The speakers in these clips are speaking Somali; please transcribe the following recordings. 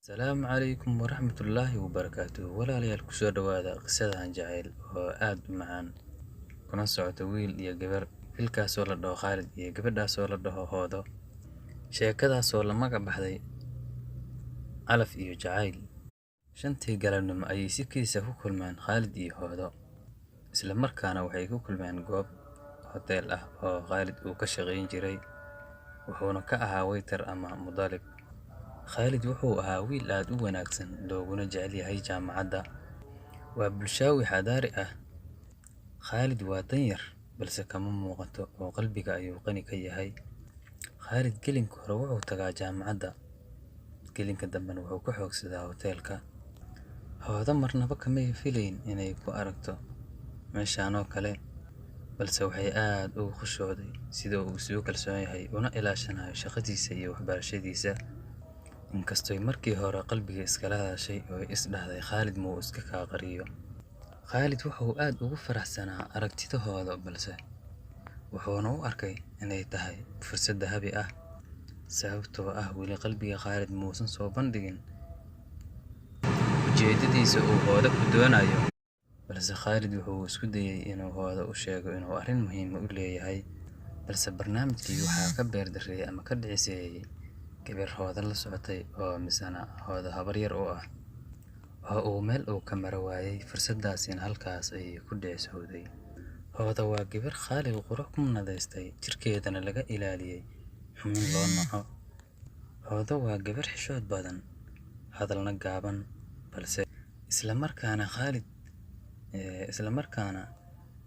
Asalaamu calaykum waraxmatullaahi wabarakaatuh. Walaalayaal ku soo dhawaada qisadan jacayl oo aad u macaan kuna socota wiil iyo gabar. Wiilkaasoo la dhaho Khaalid iyo gabadhaasoo la dhaho Hoodo. Sheekadaasoo la magac baxday calaf iyo jacayl. Shantii galabnimo ayay si kiisa ku kulmeen Khaalid iyo Hoodo, isla markaana waxay ku kulmeen goob hoteel ah oo Khaalid uu ka shaqayn jiray, wuxuuna ka ahaa waiter ama mudaalib. Khaalid wuxuu ahaa wiil aad u wanaagsan, looguna jecel yahay jaamacadda. Waa bulshaawi xadaari ah. Khaalid waa dan yar, balse kama muuqato oo qalbiga ayuu qani ka yahay. Khaalid gelinka hore wuxuu tagaa jaamacadda, gelinka dambena wuxuu ku xoogsadaa hoteelka. Hoodo marnaba kamay filayn inay ku aragto meeshaan oo kale, balse waxay aad ugu khushuucday sida uu isugu kalsoon yahay una ilaashanayo shaqadiisa iyo waxbarashadiisa. Inkastoy markii hore qalbiga iskala hadashay oo is dhahday Khaalid muu iska kaa qariyo. Khaalid wuxuu aad ugu faraxsanaa aragtida Hoodo, balse wuxuuna u arkay inay tahay fursad dahabi ah, sababtoo ah weli qalbiga Khaalid muusan soo bandhigin ujeedadiisa uu Hoodo ku doonayo. Balse Khaalid wuxuu isku dayay inuu Hoodo u sheego inuu arrin muhiim u leeyahay, balse barnaamijkii waxaa ka beer darreeyay ama ka dhiciseeyay gabar Hoodo la socotay oo misana Hoodo habar yar u ah, oo uu meel uu ka mara waayay. Fursadaasina halkaas ayay ku dhicisowday. Hoodo waa gabar Khaalid qurux ku nadaystay, jirkeedana laga ilaaliyay xumin loo naco. Hoodo waa gabar xishood badan, hadalna gaaban, balse isla markaana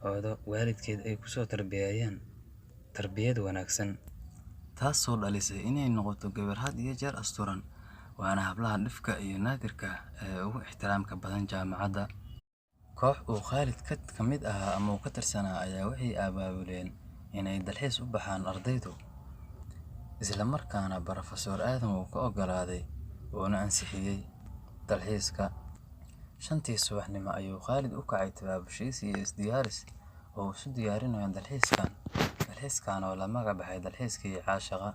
Hoodo waalidkeed ay kusoo tarbiyayeen tarbiyad wanaagsan, taasoo dhalisay inay noqoto gabar had iyo jeer asturan, waana hablaha dhifka iyo naadirka ee ugu ixtiraamka badan jaamacadda. Koox uu Khaalid ka mid ahaa ama uu ka tirsanaa ayaa waxay abaabuleen inay dalxiis u baxaan ardaydu, isla markaana Professor Aadan uu ka oggolaaday uuna ansixiyay dalxiiska. Shantii subaxnimo ayuu Khaalid u kacay tabaabushiisa iyo isdiyaaris oo isu diyaarinayo dalxiiskan oo la magac baxay dalxiiskii caashaqa.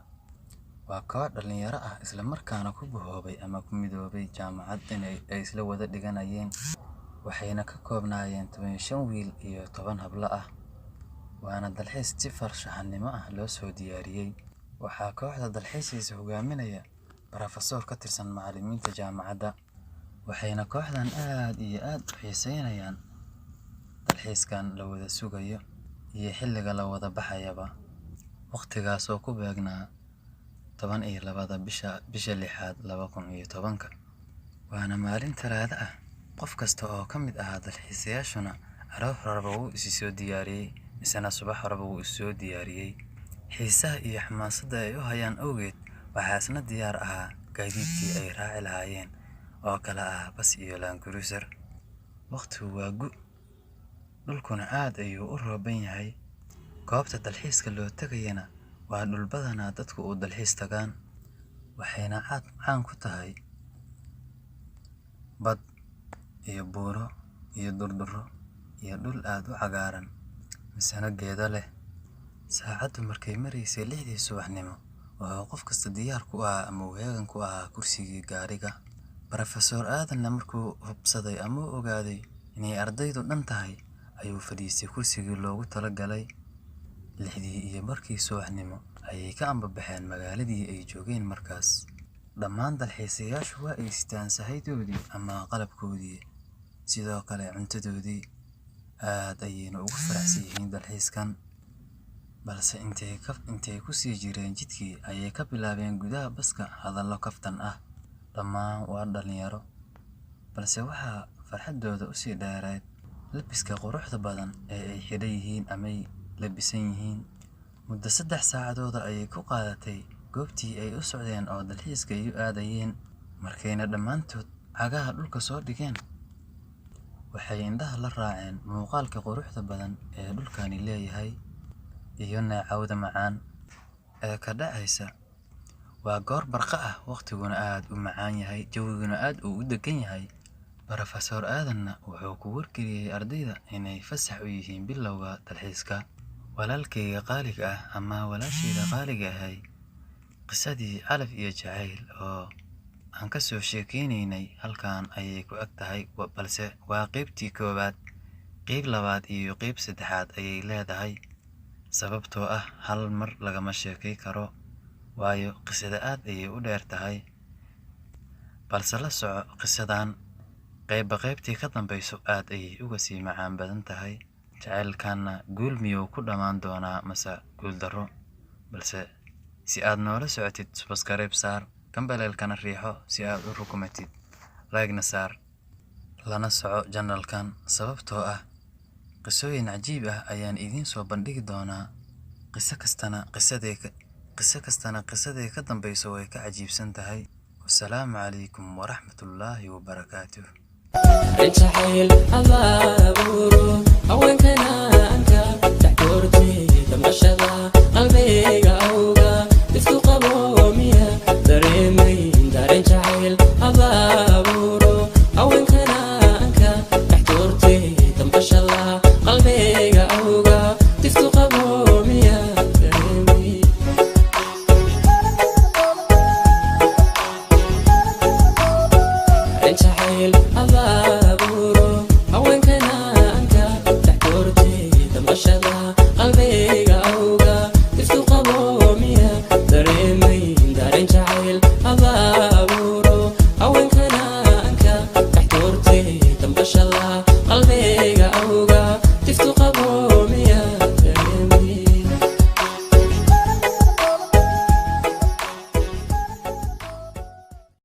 Waa koox dhalinyaro ah, isla markaana ku bahoobay ama ku midoobay jaamacad ay isla wada dhiganayeen, waxayna ka koobnaayeen 15 wiil iyo 10 hablo ah. Waana dalxiis si farshaxanimo ah loo soo diyaariyay. Waxaa kooxda dalxiiskiisa hogaaminaya Professor ka tirsan macallimiinta jaamacadda, waxayna kooxdan aad iyo aad u xiiseynayaan dalxiiskan la wada sugayo iyo xilliga la wada baxayaba. Waqtigaas oo ku beegnaa 12 bisha 6aad 2010, waana maalin Talaado ah. Qof kasta oo ka mid ah dalxiisayaashuna aroor horeba wuu is soo diyaariyay, misana subax horeba wuu is soo diyaariyay. Xiisaha iyo xamaasadda ay u hayaan awgeed waxaa isna diyaar ahaa gaadiidkii ay raaci lahaayeen oo kala ah bas iyo Land Cruiser. Waqtigu waa gu, dhulkuna aad ayuu u rooban yahay. Goobta dalxiiska loo tagayana waa dhul badanaa dadku u dalxiis tagaan, waxayna caan ku tahay bad iyo buuro iyo durdurro iyo dhul aad u cagaaran, misana geedo leh. Saacaddu markay maraysay 6dii subaxnimo, wuxuu qof kasta diyaar ku ahaa ama uu heegan ku ahaa kursigii gaariga. Professor Aadanna markuu hubsaday ama ogaaday inay ardaydu dhan tahay, ayuu fadhiistay kursigii loogu talagalay. 6:15 subaxnimo ayay ka ambabaxeen magaaladii ay joogeen markaas. Dhammaan dalxiisayaashu waa ay sitaan sahaydoodii ama qalabkoodii, sidoo kale cuntadoodii. Aad ayayna ugu faraxsan yihiin dalxiiskan, balse intay ku sii jireen jidkii ayay ka bilaabeen gudaha baska hadallo kaftan ah. Dhammaan waa dhalinyaro, balse waxaa farxaddooda u sii dheerayd labiska quruxda badan ee ay xidhan yihiin ama ay labisan yihiin. Muddo 3 saacadood ayay ku qaadatay goobtii ay u socdeen oo dalxiiska ay u aadayeen. Markayna dhammaantood cagaha dhulka soo dhigeen, waxay indhaha la raaceen muuqaalka quruxda badan ee dhulkani leeyahay iyo neecawda macaan ee ka dhacaysa. Waa goor barqa ah, waqtiguna aad u macaan yahay, jawiguna aad u degan yahay. Professor Aadanna wuxuu ku wargeliyay ardayda inay fasax u yihiin bilowga dalxiiska. Walaalkayga qaaliga ah ama walaashayda qaaliga ahay, qisadii calaf iyo jacayl oo aan ka soo sheekeynaynay halkaan ayay ku eg tahay, balse waa qaybtii koowaad. Qayb labaad iyo qayb saddexaad ayay leedahay, sababtoo ah hal mar lagama sheekay karo, waayo qisada aad ayay u dheer tahay. balse la soco qisadan qaybba qaybtii ka dambayso aad ayay uga sii macaan badan tahay. jacaylkaana guul miyuu ku dhammaan doonaa mase guul darro? balse si aad noola socotid, subscribe saar, gambaleelkana riixo si aad u rukumatid, like-na saar, lana soco channel-kan, sababtoo ah qisooyin cajiib ah ayaan idiin soo bandhigi doonaa. qiso kastana qisadee ka dambayso way ka cajiibsan tahay. Wassalaamu calaykum waraxmatullaahi wabarakaatuh. الجحيل أبابورو أوين كنا أنك تحكورتي تمشى قلبي أوغا تفتو قبومية دريمي دارين جحيل أبابورو أوين كنا أنك تحكورتي تمشى قلبي أوغا تفتو قبومية دريمي الجحيل أبابورو أوين كنا أنك تحكورتي تمشى